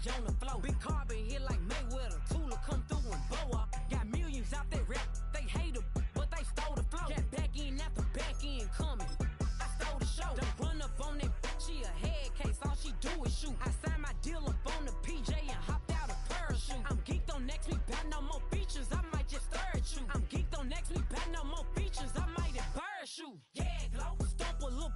Savage on the floor. Big carbon hit like Mayweather. Tula come through and boa. Got millions out that rap. They hate her, but they stole the flow. Got back in after back end coming. I stole the show. Don't run up on that. She a head case. All she do is shoot. I signed my deal up on the PJ and hopped out a parachute. I'm geeked on next week. Got no more features. I might just stir at you. I'm geeked on next week. Got no more features. I might embarrass you. Yeah, glow. Stomp a little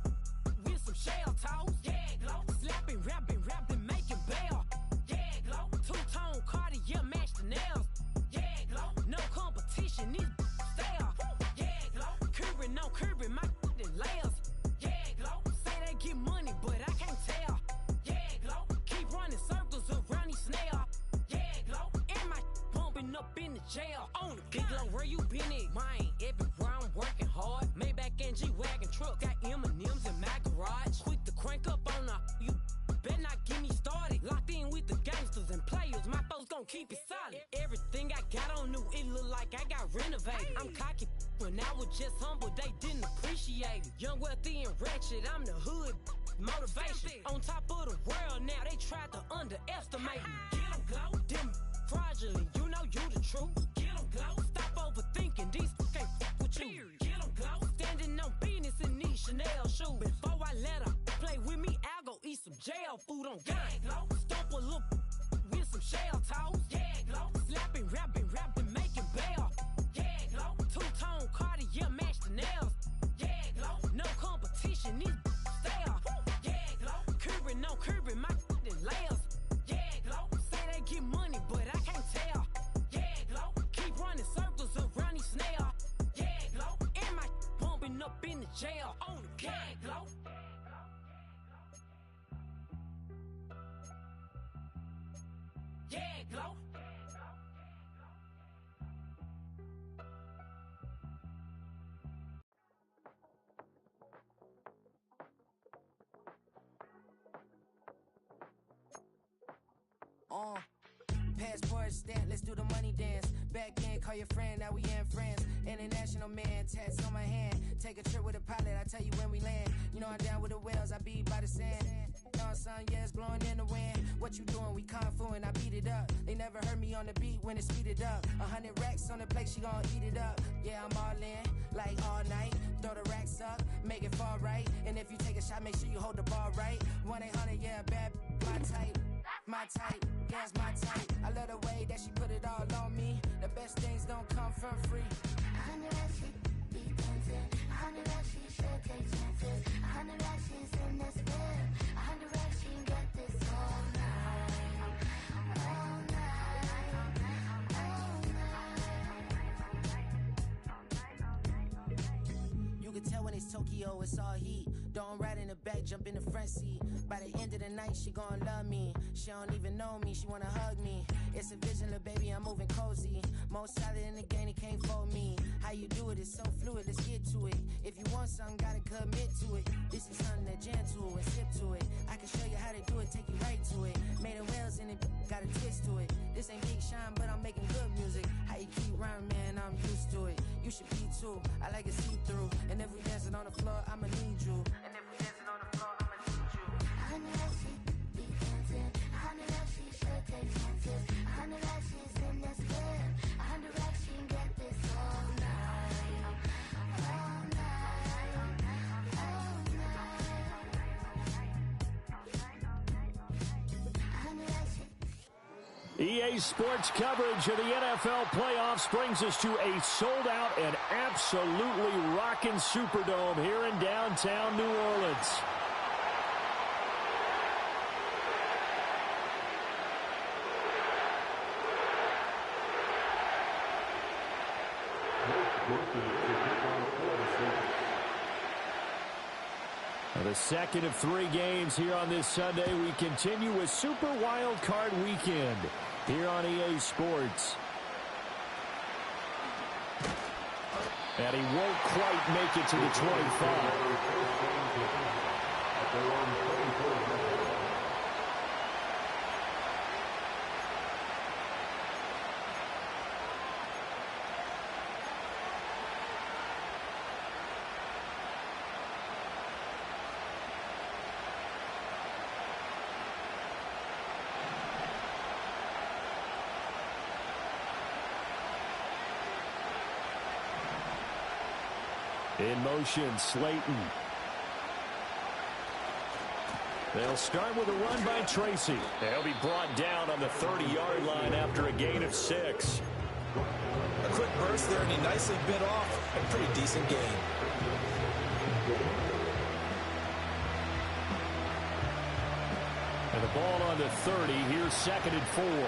with some shell toes. Yeah, glow. Slapping, rapping, making bail. Yeah, glow. Two-tone Cartier match the nails. Yeah, glow. No competition, these stale. Yeah, glow. Curbing, no curbing, my layers. Yeah, glow. Say they get money, but I can't tell. Yeah, glow. Keep running circles around these snail. Yeah, glow. And my bumping up in the jail. On the big glow, where you been at? Mine, everywhere I'm working hard. Maybach and G-Wagon truck. Got M&M's in my garage. Quick to crank up on her. You better not get me started. Locked in with the gangsters and players. My folks gon' keep it solid. Everything I got on new, it look like I got renovated. I'm cocky when I was just humble, they didn't appreciate it. Young, wealthy, and ratchet, I'm the hood motivation. On top of the world now, they tried to underestimate me. Get 'em, glow. Them fraudulent, you know you the truth. Get 'em, glow. Stop overthinking, these can't with you. Get 'em, glow. Standing on business in these Chanel shoes. Before I let her play with me, I'll go eat some jail food on gang. Glow. Stomp a little with some shell toes. Yeah, glow. Slapping, rapping, making bail. Yeah, glow. Two-tone Cartier match the nails. Yeah, glow. No competition, these stale. Yeah, glow. Curbing, no curbing, my layers. Yeah, glow. Say they get money, but I can't tell. Yeah, glow. Keep running circles around these snail. Yeah, glow. And my bumping up in the jail. On the yeah, glow. Yeah, glow. Passport stamp, let's do the money dance. Back in, call your friend, now we in France. International man, tats on my hand. Take a trip with a pilot, I tell you when we land. You know I'm down with the whales, I be by the sand. No sun, yeah, it's blowing in the wind. What you doing? We kung fu and I beat it up. They never heard me on the beat when it's speeded up. 100 racks on the plate, she gon' eat it up. Yeah, I'm all in, like all night. Throw the racks up, make it fall right. And if you take a shot, make sure you hold the ball right. 1-800, yeah, bad, my type. My type, yeah, it's my type. I love the way that she put it all on me. The best things don't come for free. 100 racks, she be dancing. 100 racks, she should take chances. 100 racks, she's in this whip. 100 racks, she can get this all night. All night. All night. You can tell when it's Tokyo, it's all heat. Don't ride in the back, jump in the front seat. By the end of the night, she gon' love me. She don't even know me, she wanna hug me. It's a vision, little baby, I'm moving cozy. Most solid in the game, it can't fold me. How you do it, it's so fluid, let's get to it. If you want something, gotta commit to it. This is something that jam to and sip to it. I can show you how to do it, take you right to it. Made of whales in it, got a twist to it. This ain't Big Sean, but I'm making good music. How you keep rhyming, man, I'm used to it. You should be too, I like it see-through. And if we dancing on the floor, I'ma need you. And if we dancing on the floor, I'ma need you. 100 racks, she be dancing. 100 racks, she should take chances. 100 racks, she's in this whip. 100 racks, she can get this all night. All night. All night. 100 racks, she... EA Sports coverage of the NFL playoffs brings us to a sold-out and absolutely rocking Superdome here in downtown New Orleans. The second of 3 games here on this Sunday. We continue with Super Wild Card Weekend here on EA Sports. And he won't quite make it to the 25. In motion, Slayton. They'll start with a run by Tracy. They'll be brought down on the 30-yard line after a gain of 6. A quick burst there, and he nicely bit off a pretty decent gain. And the ball on the 30. Here's 2nd and 4.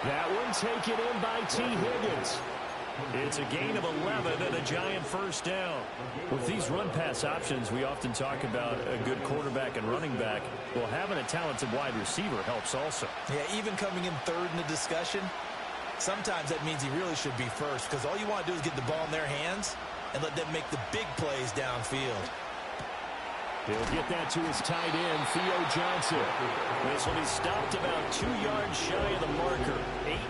That one taken in by T. Higgins. It's a gain of 11 and a giant first down. With these run-pass options, we often talk about a good quarterback and running back. Well, having a talented wide receiver helps also. Yeah, even coming in third in the discussion, sometimes that means he really should be first, because all you want to do is get the ball in their hands and let them make the big plays downfield. He'll get that to his tight end, Theo Johnson. This will be stopped about 2 yards shy of the marker.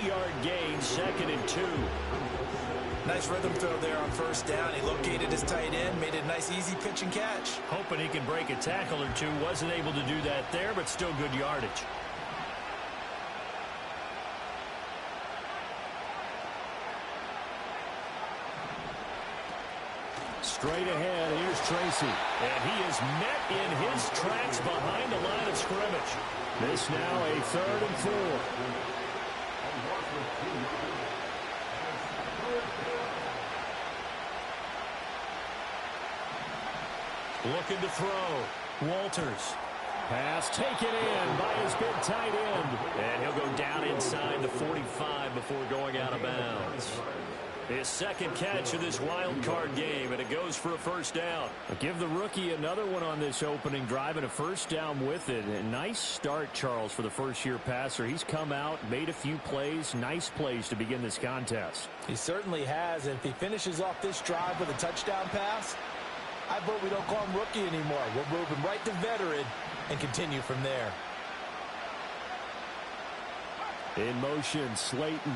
8-yard gain, 2nd and 2. Nice rhythm throw there on first down. He located his tight end, made it a nice easy pitch and catch. Hoping he can break a tackle or two. Wasn't able to do that there, but still good yardage. Straight ahead, here's Tracy. And he is met in his tracks behind the line of scrimmage. This now a 3rd and 4. Looking to throw. Walters. Pass taken in by his big tight end. And he'll go down inside the 45 before going out of bounds. His 2nd catch of this wild card game, and it goes for a first down. Give the rookie another one on this opening drive and a first down with it. A nice start, Charles, for the first-year passer. He's come out, made a few plays, nice plays to begin this contest. He certainly has, and if he finishes off this drive with a touchdown pass, I vote we don't call him rookie anymore. We'll move him right to veteran and continue from there. In motion, Slayton.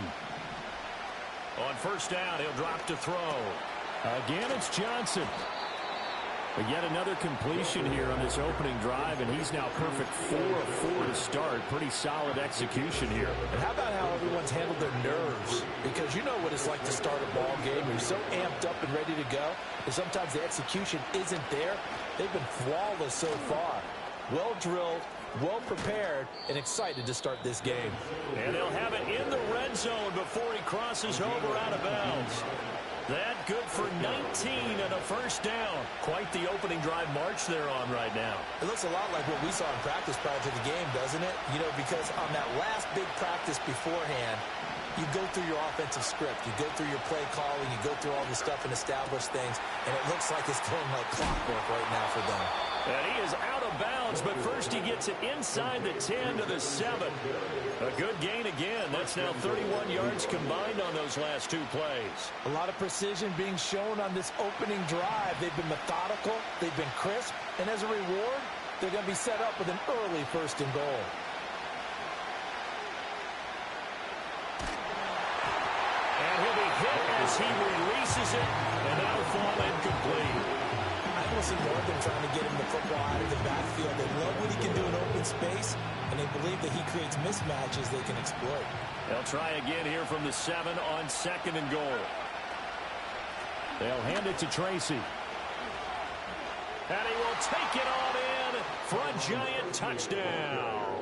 On first down, he'll drop to throw. Again, it's Johnson. But yet another completion here on this opening drive, and he's now perfect 4 of 4 to start. Pretty solid execution here. And how about how everyone's handled their nerves? Because you know what it's like to start a ball game. You're so amped up and ready to go, and sometimes the execution isn't there. They've been flawless so far. Well drilled, well prepared, and excited to start this game. And they'll have it in the red zone before he crosses over out of bounds. That good for 19 and a first down. Quite the opening drive march they're on right now. It looks a lot like what we saw in practice prior to the game, doesn't it? You know, because on that last big practice beforehand, you go through your offensive script. You go through your play calling. You go through all the stuff and establish things. And it looks like it's going like clockwork right now for them. And he is out of bounds, but first he gets it inside the 10 to the 7. A good gain again. That's now 31 yards combined on those last 2 plays. A lot of precision being shown on this opening drive. They've been methodical. They've been crisp. And as a reward, they're going to be set up with an early 1st and goal. And he'll be hit as he releases it, and that'll fall incomplete. I don't see more of them trying to get him the football out of the backfield. They love what he can do in open space, and they believe that he creates mismatches they can exploit. They'll try again here from the 7 on 2nd and goal. They'll hand it to Tracy. And he will take it on in for a giant touchdown.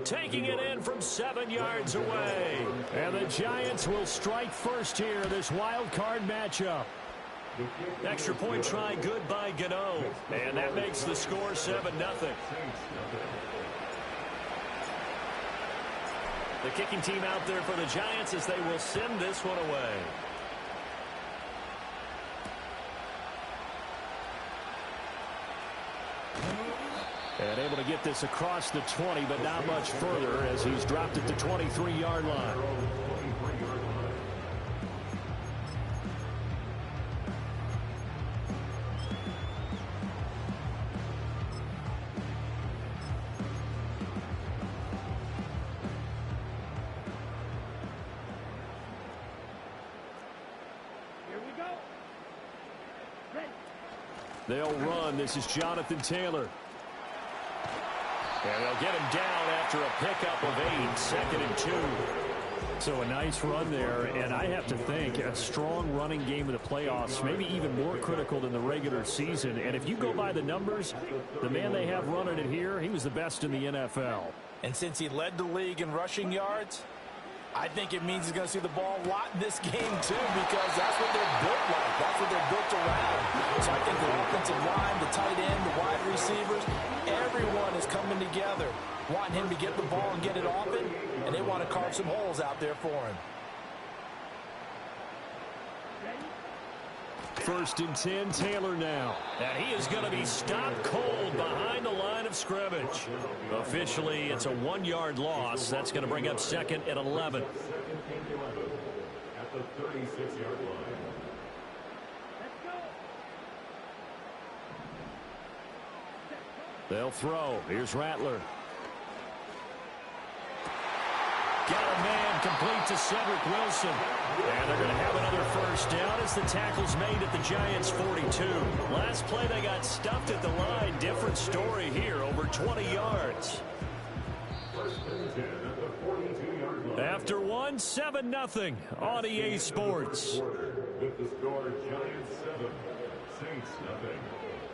Taking it in from 7 yards away. And the Giants will strike first here, this wild card matchup. Extra point try good by Gano. And that makes the score 7-0. The kicking team out there for the Giants as they will send this one away. And able to get this across the 20, but not much further as he's dropped it to 23-yard line. They'll run. This is Jonathan Taylor. And they'll get him down after a pickup of 8, 2nd and 2. So a nice run there, and I have to think a strong running game in the playoffs, maybe even more critical than the regular season. And if you go by the numbers, the man they have running it here, he was the best in the NFL. And since he led the league in rushing yards, I think it means he's going to see the ball a lot in this game, too, because that's what they're built like. That's what they're built around. So I think the offensive line, the tight end, the wide receivers, everyone is coming together, wanting him to get the ball and get it often, and they want to carve some holes out there for him. 1st and 10, Taylor now. And he is going to be stopped cold behind the line of scrimmage. Officially, it's a 1-yard loss. That's going to bring up 2nd and 11. At the 36-yard line. They'll throw. Here's Rattler. Got a man complete to Cedric Wilson. And they're going to have another first down as the tackle's made at the Giants' 42. Last play they got stuffed at the line. Different story here, over 20 yards. After one, 7-0 on EA Sports. With the score, Giants 7, Saints nothing.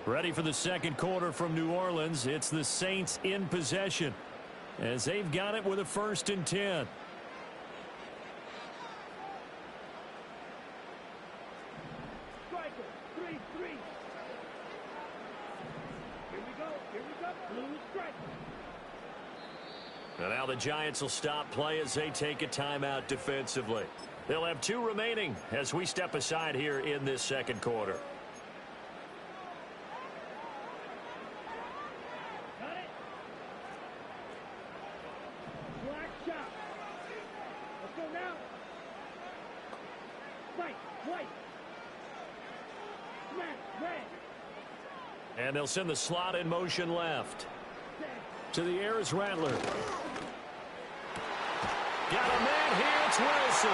Ready for the second quarter from New Orleans. It's the Saints in possession as they've got it with a 1st and 10. And now the Giants will stop play as they take a timeout defensively. They'll have 2 remaining as we step aside here in this second quarter. And they'll send the slot in motion left. To the air is Rattler. Got a man here. It's Wilson.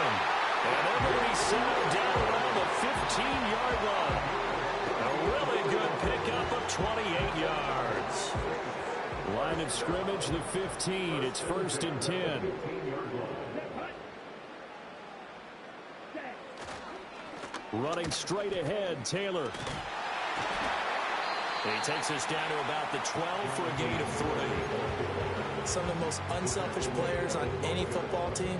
And they're going to be set down around the 15-yard line. A really good pickup of 28 yards. Line of scrimmage, the 15. It's 1st and 10. Running straight ahead, Taylor. And he takes us down to about the 12 for a gain of 3. Some of the most unselfish players on any football team,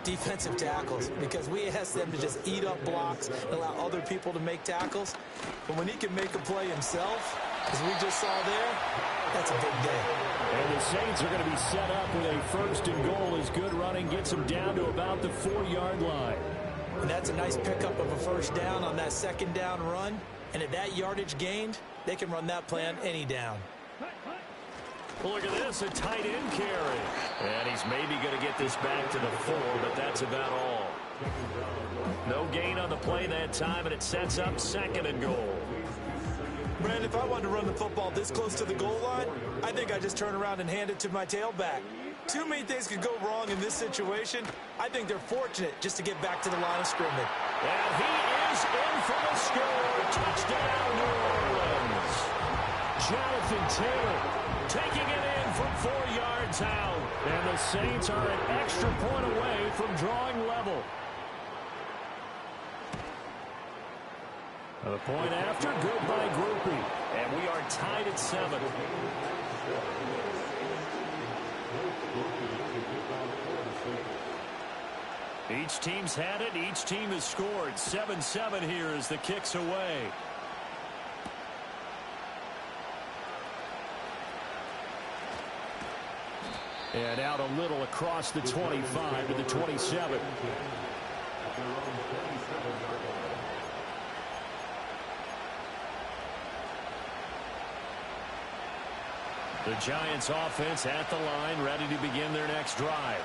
defensive tackles, because we ask them to just eat up blocks and allow other people to make tackles. But when he can make a play himself, as we just saw there, that's a big day. And the Saints are going to be set up with a 1st and goal as good running gets them down to about the 4-yard line. And that's a nice pickup of a first down on that second down run. And at that yardage gained, they can run that play on any down. Look at this, a tight end carry. And he's maybe going to get this back to the 4, but that's about all. No gain on the play that time, and it sets up 2nd and goal. Brandon, if I wanted to run the football this close to the goal line, I think I just turn around and hand it to my tailback. Too many things could go wrong in this situation. I think they're fortunate just to get back to the line of scrimmage. And he is in for the score. Touchdown, New Orleans. Jonathan Taylor taking it in from 4 yards out. And the Saints are an extra point away from drawing level. A point after, good by Grupe. And we are tied at 7. Each team's had it. Each team has scored. 7-7 here as the kick's away. And out a little across the 25 to the 27. The Giants offense at the line, ready to begin their next drive.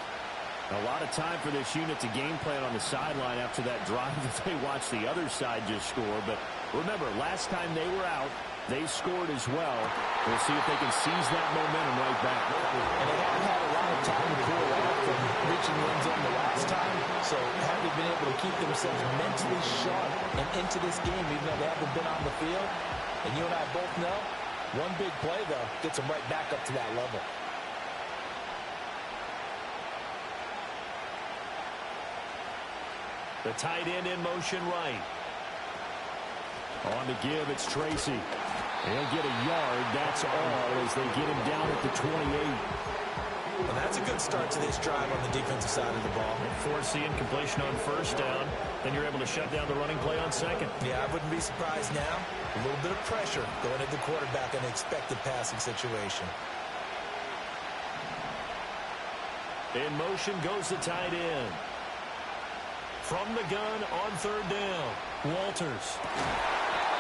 A lot of time for this unit to game plan on the sideline after that drive if they watch the other side just score. But remember, last time they were out, they scored as well. We'll see if they can seize that momentum right back. And they haven't had a lot of time to cool off from reaching the end zone the last time. So have they been able to keep themselves mentally sharp and into this game, even though they haven't been on the field? And you and I both know, one big play, though, gets them right back up to that level. The tight end in motion right. On the give, it's Tracy. He'll get a yard, that's all, as they get him down at the 28. Well, that's a good start to this drive on the defensive side of the ball. Force the incompletion on first down. Then you're able to shut down the running play on second. Yeah, I wouldn't be surprised now. A little bit of pressure going at the quarterback in an expected passing situation. In motion goes the tight end. From the gun on third down, Walters.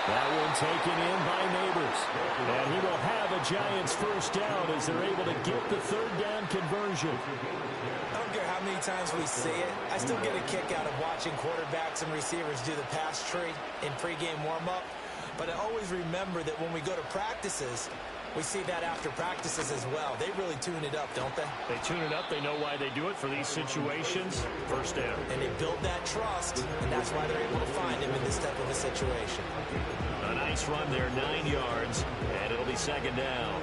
That one taken in by Neighbors. And he will have a Giants first down as they're able to get the third down conversion. I don't care how many times we see it. I still get a kick out of watching quarterbacks and receivers do the pass tree in pregame warm-up. But I always remember that when we go to practices, we see that after practices as well. They really tune it up, don't they? They tune it up. They know why they do it for these situations. First down. And they build that trust, and that's why they're able to find him in this type of a situation. A nice run there, 9 yards, and it'll be second down.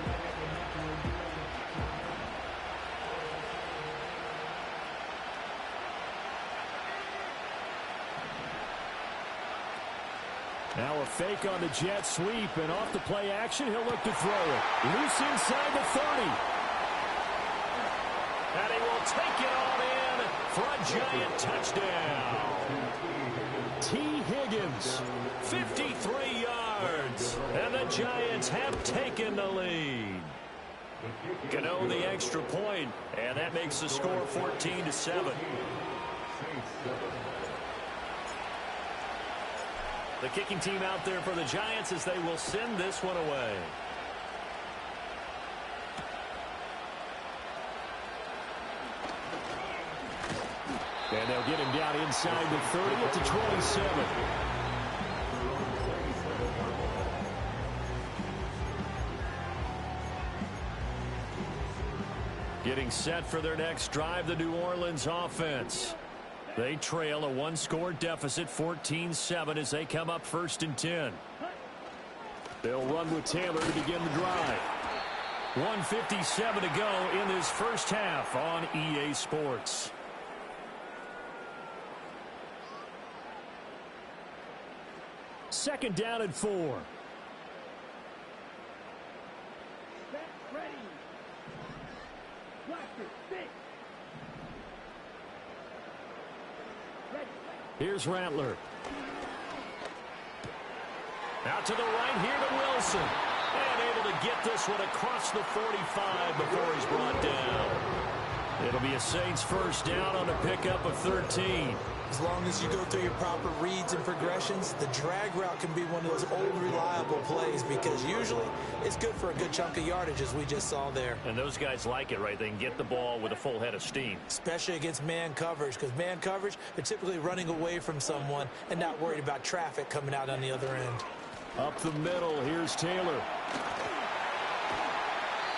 Now a fake on the jet sweep, and off the play action, he'll look to throw it. Loose inside the 30. And he will take it on in for a Giant touchdown. T. Higgins, 53 yards, and the Giants have taken the lead. Gano the extra point, and that makes the score 14-7. The kicking team out there for the Giants as they will send this one away. And they'll get him down inside the 30 at the 27. Getting set for their next drive, the New Orleans offense. They trail a one-score deficit, 14-7, as they come up 1st and 10. They'll run with Taylor to begin the drive. 1:57 to go in this first half on EA Sports. Second down and 4. Here's Rattler. Out to the right here to Wilson. And able to get this one across the 45 before he's brought down. It'll be a Saints first down on a pickup of 13. As long as you go through your proper reads and progressions, the drag route can be one of those old reliable plays because usually it's good for a good chunk of yardage as we just saw there. And those guys like it, right? They can get the ball with a full head of steam. Especially against man coverage because man coverage, they're typically running away from someone and not worried about traffic coming out on the other end. Up the middle, here's Taylor.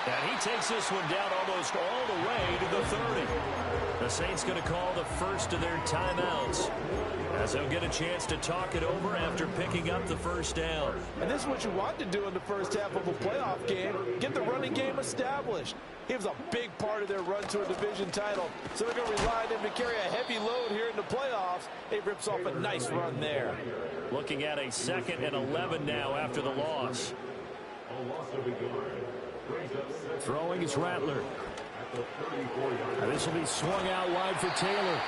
And he takes this one down almost all the way to the 30. The Saints going to call the first of their timeouts as they'll get a chance to talk it over after picking up the first down. And this is what you want to do in the first half of a playoff game. Get the running game established. He was a big part of their run to a division title. So they're going to rely on him to carry a heavy load here in the playoffs. He rips off a nice run there. Looking at a 2nd and 11 now after the loss. Throwing is Rattler. This will be swung out wide for Taylor.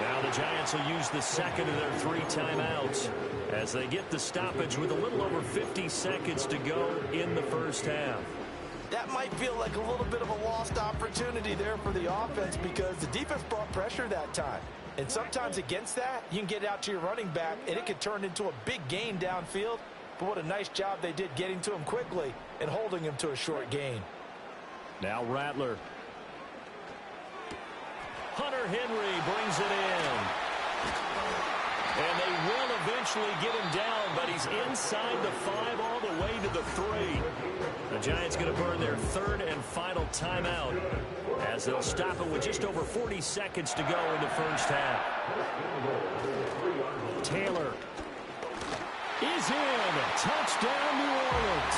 Now the Giants will use the second of their 3 timeouts as they get the stoppage with a little over 50 seconds to go in the first half. That might feel like a little bit of a lost opportunity there for the offense because the defense brought pressure that time. And sometimes against that, you can get out to your running back, and it could turn into a big gain downfield. But what a nice job they did getting to him quickly and holding him to a short gain. Now Rattler. Hunter Henry brings it in. And they will eventually get him down, but he's inside the 5 all the way to the 3. The Giants going to burn their 3rd and final timeout as they'll stop it with just over 40 seconds to go in the first half. Taylor. is in. Touchdown, New Orleans.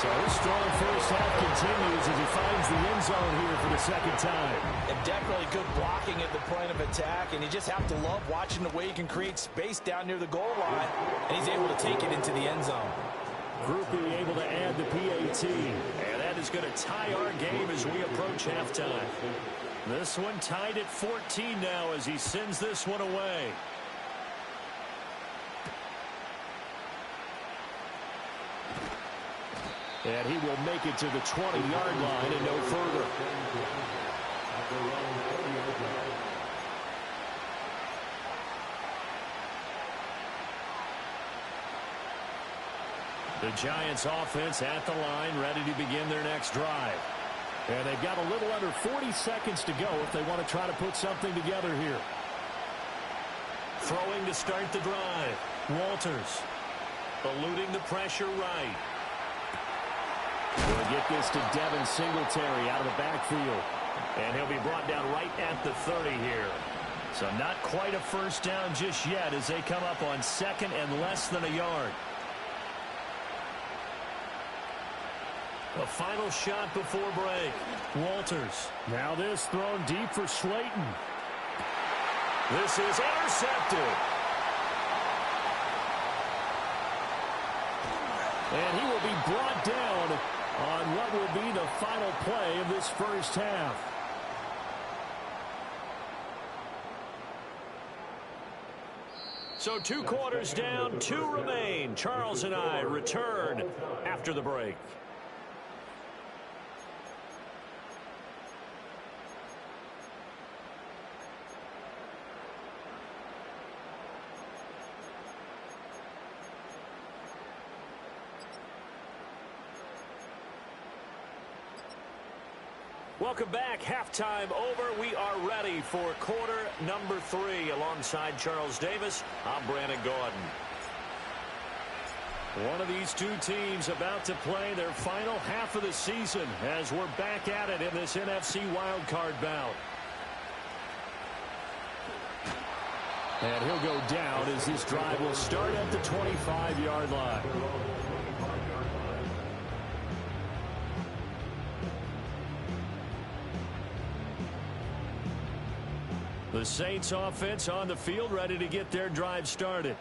So his strong first half continues as he finds the end zone here for the second time. And definitely good blocking at the point of attack, and you just have to love watching the way he can create space down near the goal line, and he's able to take it into the end zone. Groupie able to add the PAT. And that is going to tie our game as we approach halftime. This one tied at 14 now as he sends this one away. And he will make it to the 20-yard line and no further. The Giants offense at the line, ready to begin their next drive. And they've got a little under 40 seconds to go if they want to try to put something together here. Throwing to start the drive. Walters. Eluding the pressure right. We'll get this to Devin Singletary out of the backfield. And he'll be brought down right at the 30 here. So not quite a first down just yet as they come up on second and less than a yard. A final shot before break. Walters. Now this thrown deep for Slayton. This is intercepted. And he will be brought down on what will be the final play of this first half. So 2 quarters down, 2 remain. Charles and I return after the break. Welcome back. Halftime over. We are ready for quarter number 3. Alongside Charles Davis, I'm Brandon Gaudin. One of these two teams about to play their final half of the season as we're back at it in this NFC wildcard bout. And he'll go down as this drive will start at the 25-yard line. The Saints offense on the field ready to get their drive started.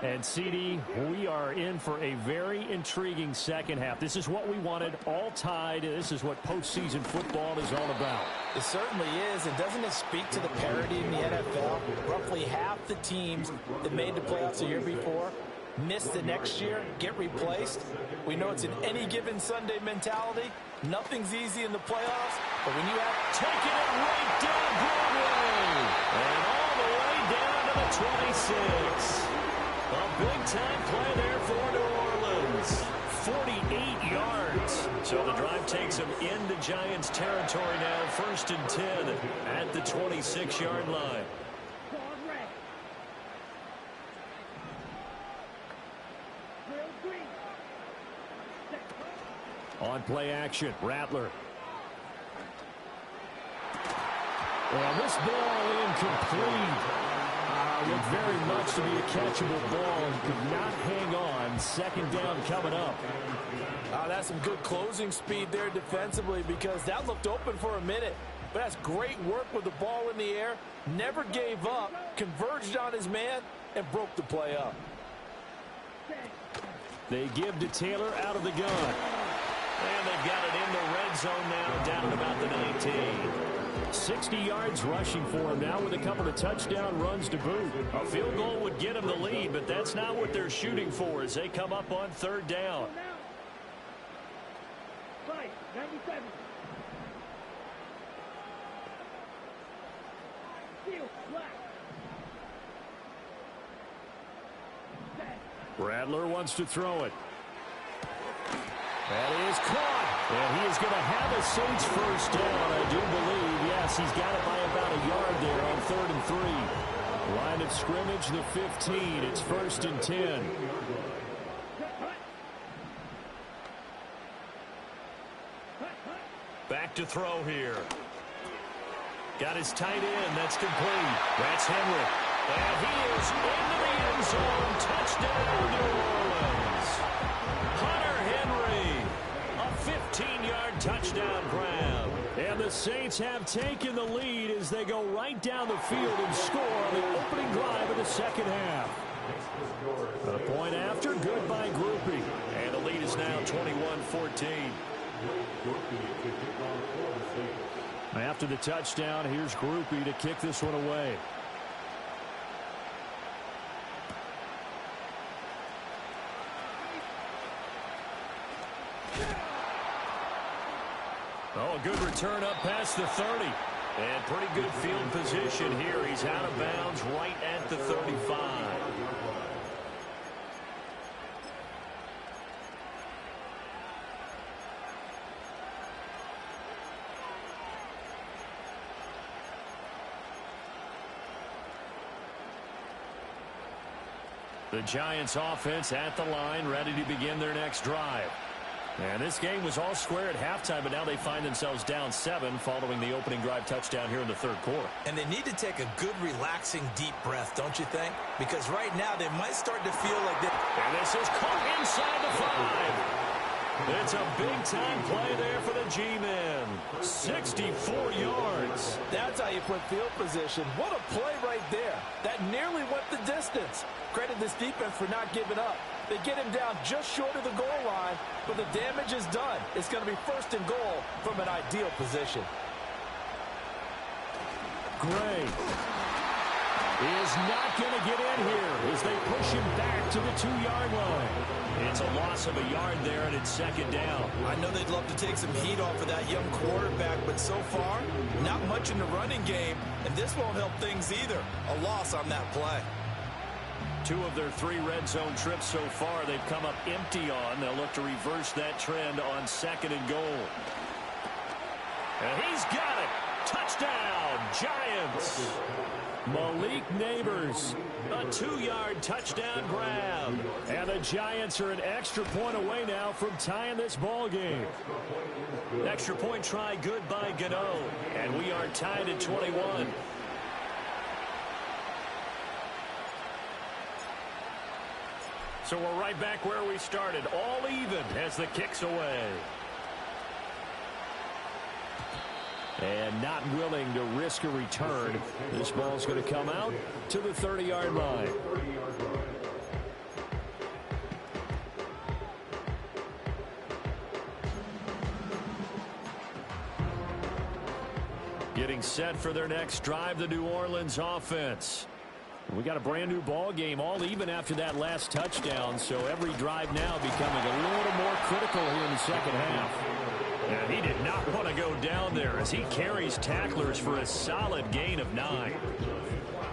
And CD, we are in for a very intriguing second half. This is what we wanted, all tied. This is what postseason football is all about. It certainly is. And doesn't it speak to the parity in the NFL? Roughly half the teams that made the playoffs the year before miss the next year, get replaced. We know it's an any given Sunday mentality. Nothing's easy in the playoffs. But when you have taking it right down Broadway and all the way down to the 26. A big-time play there for New Orleans. 48 yards. So the drive takes them into Giants territory now. 1st and 10 at the 26-yard line. On play action, Rattler. And this ball incomplete. Looked very much to be a catchable ball and could not hang on. Second down coming up. That's some good closing speed there defensively because that looked open for a minute. But that's great work with the ball in the air. Never gave up, converged on his man, and broke the play up. They give to Taylor out of the gun. And they've got it in the red zone now, down at about the 19. 60 yards rushing for him now with a couple of touchdown runs to boot. A field goal would get him the lead, but that's not what they're shooting for as they come up on 3rd down. Rattler wants to throw it. That is caught. And he is going to have a Saints first down, I do believe. Yes, he's got it by about a yard there on 3rd and 3. Line of scrimmage, the 15. It's 1st and 10. Back to throw here. Got his tight end. That's complete. That's Henry. And he is into the end zone. Touchdown, New Orleans. Hunter Henry, a 15-yard touchdown grab. And the Saints have taken the lead as they go right down the field and score on the opening drive of the second half. A point after, good by Grupe. And the lead is now 21-14. After the touchdown, here's Grupe to kick this one away. Oh, a good return up past the 30. And pretty good field position here. He's out of bounds right at the 35. The Giants offense at the line, ready to begin their next drive. And this game was all square at halftime, but now they find themselves down 7 following the opening drive touchdown here in the third quarter. And they need to take a good, relaxing, deep breath, don't you think? Because right now they might start to feel like they... And this is caught inside the 5. It's a big-time play there for the G-men. 64 yards. That's how you put field position. What a play right there. That nearly went the distance. Credit this defense for not giving up. They get him down just short of the goal line, but the damage is done. It's going to be 1st and goal from an ideal position. Gray is not going to get in here as they push him back to the 2-yard line. It's a loss of a yard there, and it's 2nd down. I know they'd love to take some heat off of that young quarterback, but so far, not much in the running game, and this won't help things either. A loss on that play. 2 of their 3 red zone trips so far they've come up empty on. They'll look to reverse that trend on 2nd and goal. And he's got it. Touchdown, Giants. Malik Neighbors, a 2-yard touchdown grab. and the Giants are an extra point away now from tying this ball game. Extra point try good by Gano. And we are tied at 21. So we're right back where we started, all even as the kick's away. And not willing to risk a return. This ball's going to come out to the 30-yard line. Getting set for their next drive, the New Orleans offense. We got a brand new ball game, all even after that last touchdown, so every drive now becoming a little more critical here in the second half. And he did not want to go down there as he carries tacklers for a solid gain of 9.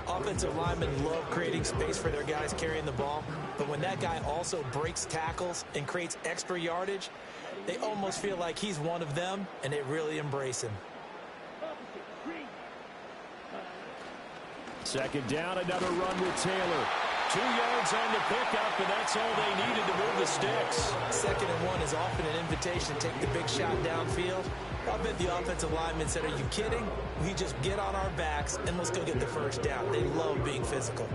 Offensive linemen love creating space for their guys carrying the ball, but when that guy also breaks tackles and creates extra yardage, they almost feel like he's one of them, and they really embrace him. 2nd down, another run with Taylor. 2 yards on the pickup, and that's all they needed to move the sticks. 2nd and 1 is often an invitation to take the big shot downfield. I bet the offensive lineman said, are you kidding? We just get on our backs and let's go get the 1st down. They love being physical.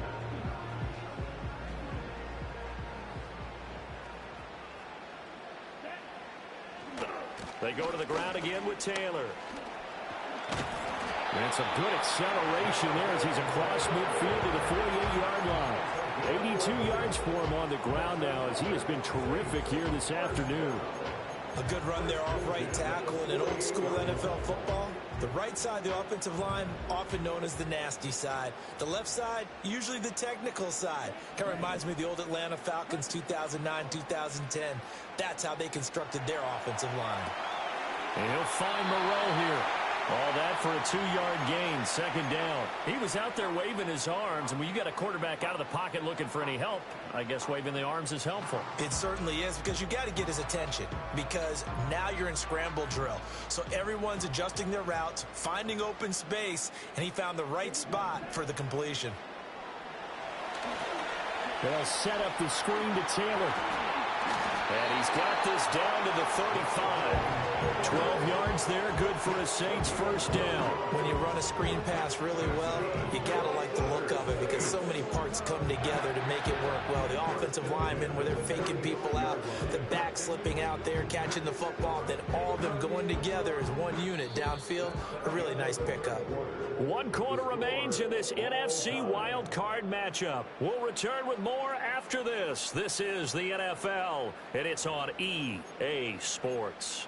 They go to the ground again with Taylor. And some good acceleration there as he's across midfield to the 48-yard line. 82 yards for him on the ground now as he has been terrific here this afternoon. A good run there off right tackle in an old school NFL football. The right side, the offensive line, often known as the nasty side. The left side, usually the technical side. Kind of reminds me of the old Atlanta Falcons 2009-2010. That's how they constructed their offensive line. And he'll find Moreau here. All that for a 2-yard gain, 2nd down. He was out there waving his arms, and when you got a quarterback out of the pocket looking for any help, I guess waving the arms is helpful. It certainly is, because you got to get his attention, because now you're in scramble drill. So everyone's adjusting their routes, finding open space, and he found the right spot for the completion. They'll set up the screen to Taylor. And he's got this down to the 35. 12 yards runs there, good for a Saints first down. When you run a screen pass really well, you got to like the look of it because so many parts come together to make it work well. The offensive linemen where they're faking people out, the back slipping out there, catching the football, then all of them going together as one unit downfield. A really nice pickup. 1 quarter remains in this NFC Wild Card matchup. We'll return with more after this. This is the NFL, and it's on EA Sports.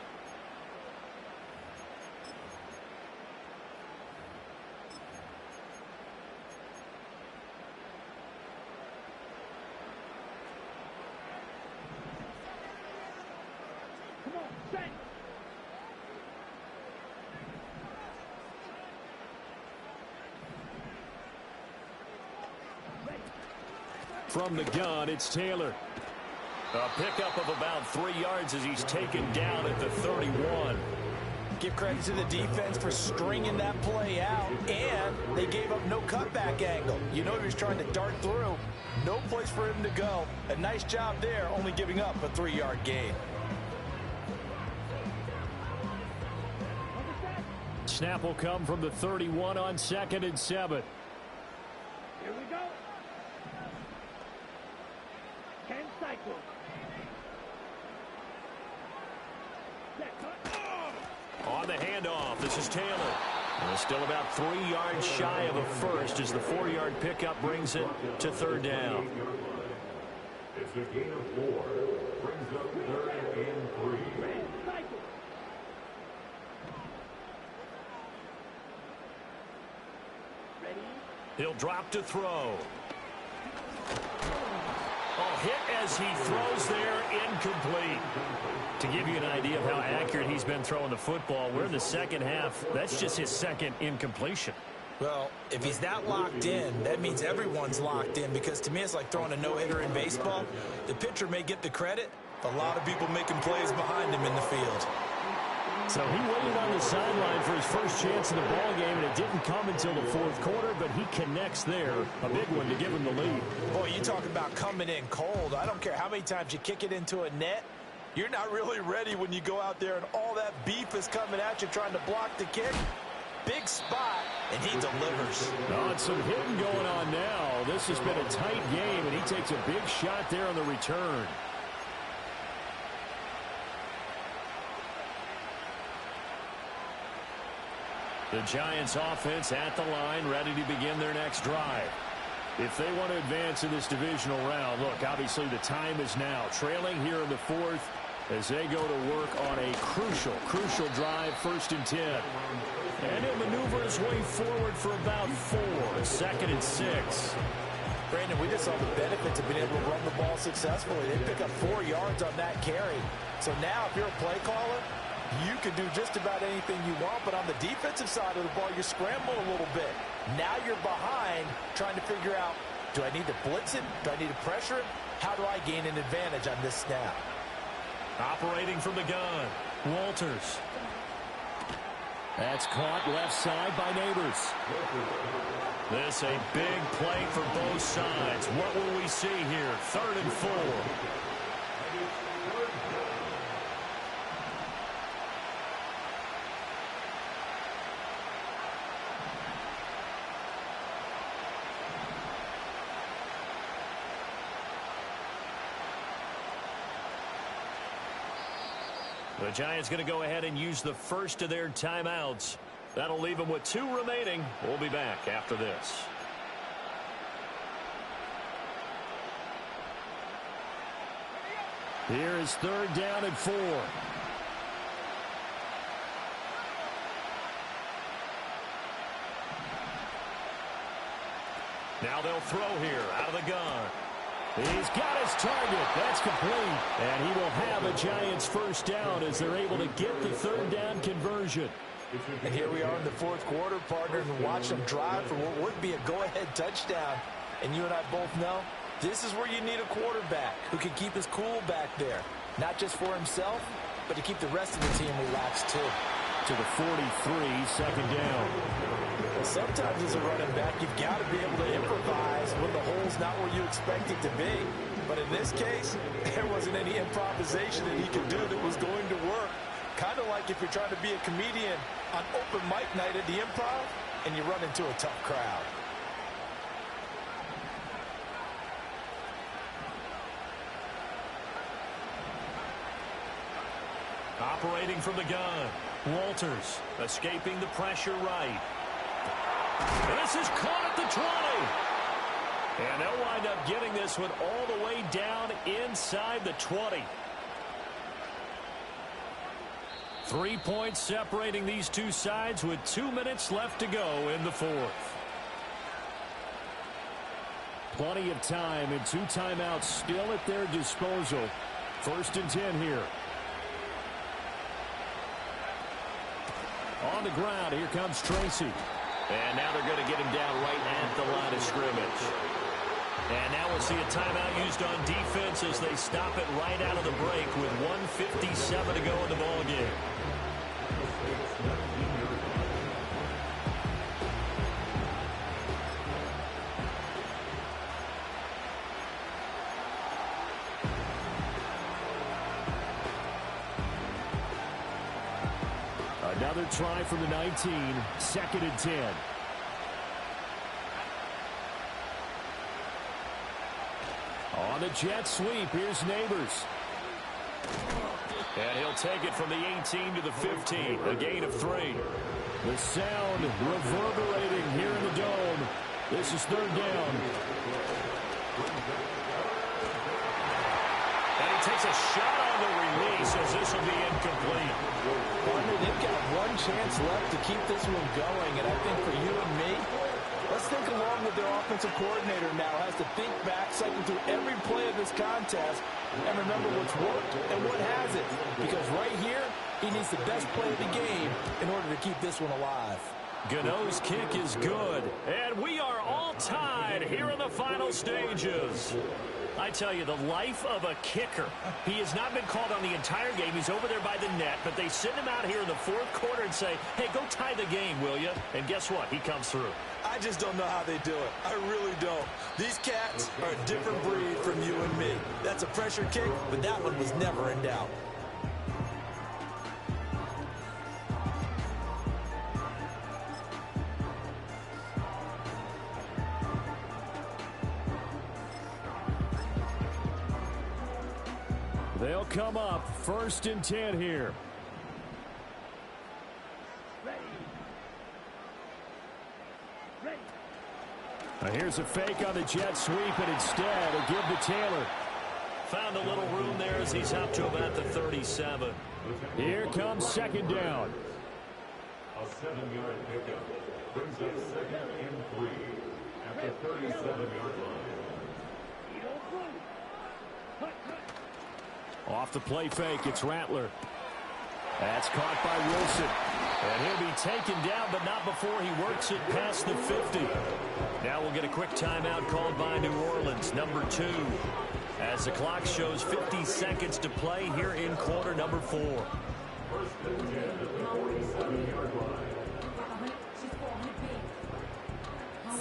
From the gun, it's Taylor. A pickup of about 3 yards as he's taken down at the 31. Give credit to the defense for stringing that play out, and they gave up no cutback angle. You know he was trying to dart through. No place for him to go. A nice job there, only giving up a 3-yard gain. Snap will come from the 31 on 2nd and 7. Here we go. 10 cycles. On the handoff, this is Taylor. And still about 3 yards shy of a first as the 4-yard pickup brings it to 3rd down. It's a gain of 4. Brings up 3rd and 3. He'll drop to throw. Hit as he throws there, incomplete. To give you an idea of how accurate he's been throwing the football, we're in the second half. That's just his second incompletion. Well, if he's that locked in, that means everyone's locked in because to me it's like throwing a no-hitter in baseball. The pitcher may get the credit, but a lot of people making plays behind him in the field. So he waited on the sideline for his first chance in the ball game, and it didn't come until the 4th quarter, but he connects there. A big one to give him the lead. Boy, you talk about coming in cold. I don't care how many times you kick it into a net. You're not really ready when you go out there and all that beef is coming at you trying to block the kick. Big spot, and he delivers. Oh, it's some hitting going on now. This has been a tight game, and he takes a big shot there on the return. The Giants offense at the line, ready to begin their next drive. If they want to advance in this divisional round, look, obviously the time is now. Trailing here in the 4th as they go to work on a crucial drive, 1st and 10. And he'll maneuver his way forward for about 4, 2nd and 6. Brandon, we just saw the benefits of being able to run the ball successfully. They pick up 4 yards on that carry. So now if you're a play caller, you can do just about anything you want, but on the defensive side of the ball, you scramble a little bit. Now you're behind trying to figure out, do I need to blitz him? Do I need to pressure him? How do I gain an advantage on this snap? Operating from the gun, Walters. That's caught left side by Neighbors. This a big play for both sides. What will we see here? 3rd and 4. The Giants going to go ahead and use the first of their timeouts. That'll leave them with 2 remaining. We'll be back after this. Here is 3rd down and 4. Now they'll throw here out of the gun. He's got his target. That's complete. And he will have a Giants first down as they're able to get the 3rd down conversion. And here we are in the 4th quarter, partner, and watch them drive for what would be a go-ahead touchdown. And you and I both know this is where you need a quarterback who can keep his cool back there. Not just for himself, but to keep the rest of the team relaxed too. To the 43, 2nd down. Well, sometimes as a running back, you've got to be able to improvise when the hole's not where you expect it to be. But in this case, there wasn't any improvisation that he could do that was going to work. Kind of like if you're trying to be a comedian on open mic night at the Improv and you run into a tough crowd. Operating from the gun, Walters escaping the pressure right. This is caught at the 20. And they'll wind up getting this one all the way down inside the 20. 3 points separating these two sides with 2 minutes left to go in the fourth. Plenty of time and 2 timeouts still at their disposal. 1st and 10 here. On the ground, here comes Tracy. And now they're going to get him down right at the line of scrimmage. And now we'll see a timeout used on defense as they stop it right out of the break with 1:57 to go in the ballgame. Another try from the 19, 2nd and 10. On the jet sweep, here's Neighbors. And he'll take it from the 18 to the 15, a gain of 3. The sound reverberating here in the dome. This is 3rd down. And he takes a shot on the release as this will be incomplete. Partner, they've got one chance left to keep this one going, and I think for you and me, let's think along with their offensive coordinator now has to think back, cycle through every play of this contest, and remember what's worked and what hasn't. Because right here, he needs the best play of the game in order to keep this one alive. Gano's kick is good, and we are all tied here in the final stages. I tell you, the life of a kicker. He has not been called on the entire game. He's over there by the net, but they send him out here in the 4th quarter and say, hey, go tie the game, will you? And guess what? He comes through. I just don't know how they do it. I really don't. These cats are a different breed from you and me. That's a pressure kick, but that one was never in doubt. They'll come up 1st and 10 here. Now here's a fake on the jet sweep, and instead a give to Taylor. Found a little room there as he's up to about the 37. Here comes 2nd down. A 7-yard pickup brings up 2nd and 3 at the 37-yard line. Off the play fake, it's Rattler. That's caught by Wilson. And he'll be taken down, but not before he works it past the 50. Now we'll get a quick timeout called by New Orleans, number 2. As the clock shows 50 seconds to play here in quarter number 4. 1st and 10 at the 47-yard line.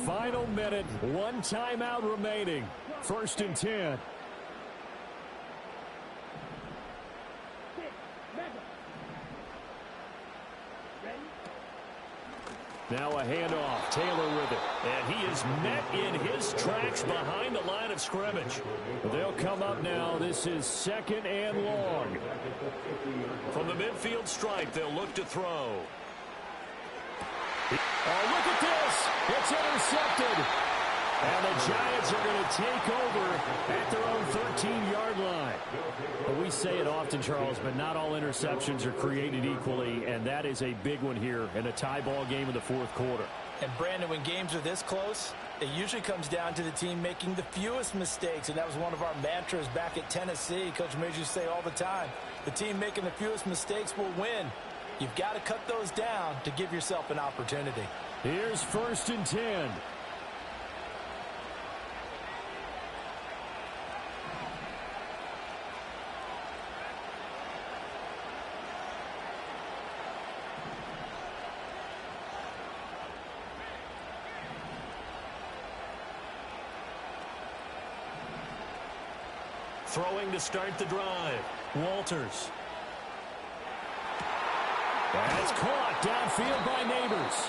Final minute, 1 timeout remaining. 1st and 10. Now a handoff, Taylor with it. And he is met in his tracks behind the line of scrimmage. They'll come up now. This is 2nd and long. From the midfield stripe, they'll look to throw. Oh, look at this. It's intercepted. And the Giants are going to take over at their own 13-yard line. But we say it often, Charles, but not all interceptions are created equally, and that is a big one here in a tie ball game in the 4th quarter. And, Brandon, when games are this close, it usually comes down to the team making the fewest mistakes, and that was one of our mantras back at Tennessee. Coach Mears used to say all the time, the team making the fewest mistakes will win. You've got to cut those down to give yourself an opportunity. Here's 1st and 10. Throwing to start the drive. Walters. That's caught downfield by Neighbors.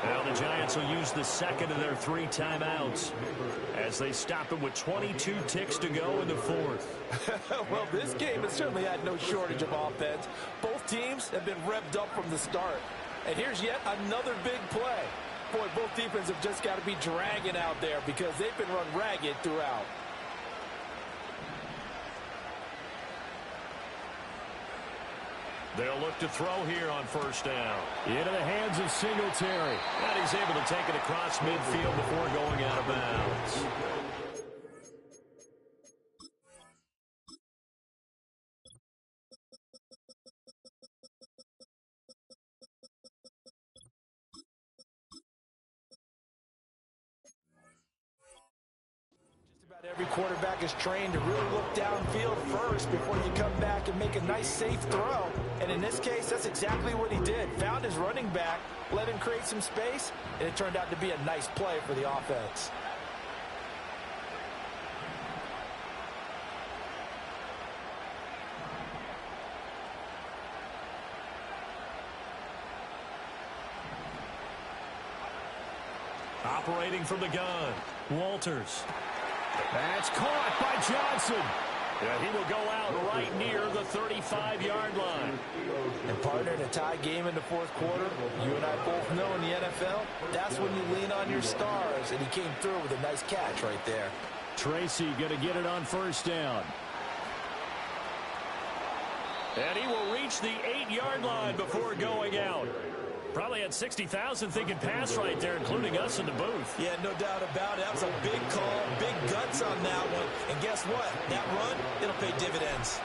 Well, the Giants will use the second of their 3 timeouts as they stop it with 22 ticks to go in the fourth. Well, this game has certainly had no shortage of offense. Both teams have been revved up from the start. And here's yet another big play. Boy, both defenses have just got to be dragging out there because they've been run ragged throughout. They'll look to throw here on first down. Into the hands of Singletary. And he's able to take it across midfield before going out of bounds. Every quarterback is trained to really look downfield first before you come back and make a nice, safe throw. And in this case, that's exactly what he did. Found his running back, let him create some space, and it turned out to be a nice play for the offense. Operating from the gun, Walters. That's caught by Johnson. Yeah, he will go out right near the 35-yard line. And partner, in a tie game in the fourth quarter, you and I both know in the NFL, that's when you lean on your stars, and he came through with a nice catch right there. Tracy going to get it on first down. And he will reach the 8-yard line before going out. Probably had 60,000 thinking pass right there, including us in the booth. Yeah, no doubt about it. That was a big call, big guts on that one. And guess what? That run, it'll pay dividends.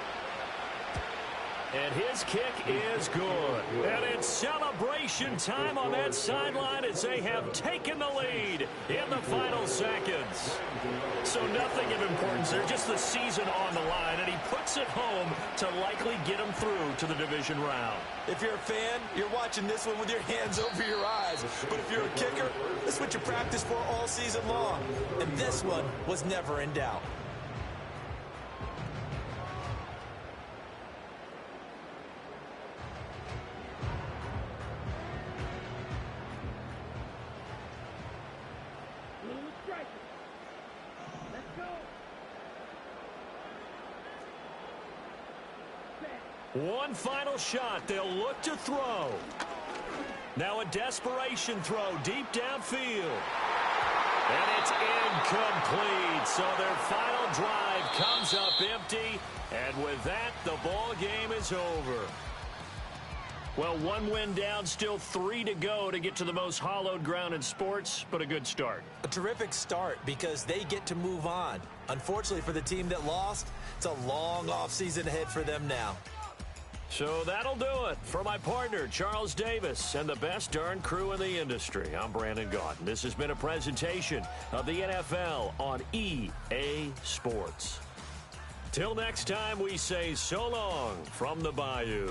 And his kick is good. And it's celebration time on that sideline as they have taken the lead in the final seconds. So nothing of importance there, just the season on the line, and he puts it home to likely get them through to the division round. If you're a fan, you're watching this one with your hands over your eyes. But if you're a kicker, this is what you practice for all season long. And this one was never in doubt. One final shot. They'll look to throw. Now a desperation throw deep downfield. And it's incomplete. So their final drive comes up empty. And with that, the ball game is over. Well, 1 win down, still 3 to go to get to the most hallowed ground in sports, but a good start. A terrific start because they get to move on. Unfortunately for the team that lost, it's a long offseason ahead for them now. So that'll do it. For my partner, Charles Davis, and the best darn crew in the industry, I'm Brandon Gaudin. This has been a presentation of the NFL on EA Sports. Till next time, we say so long from the Bayou.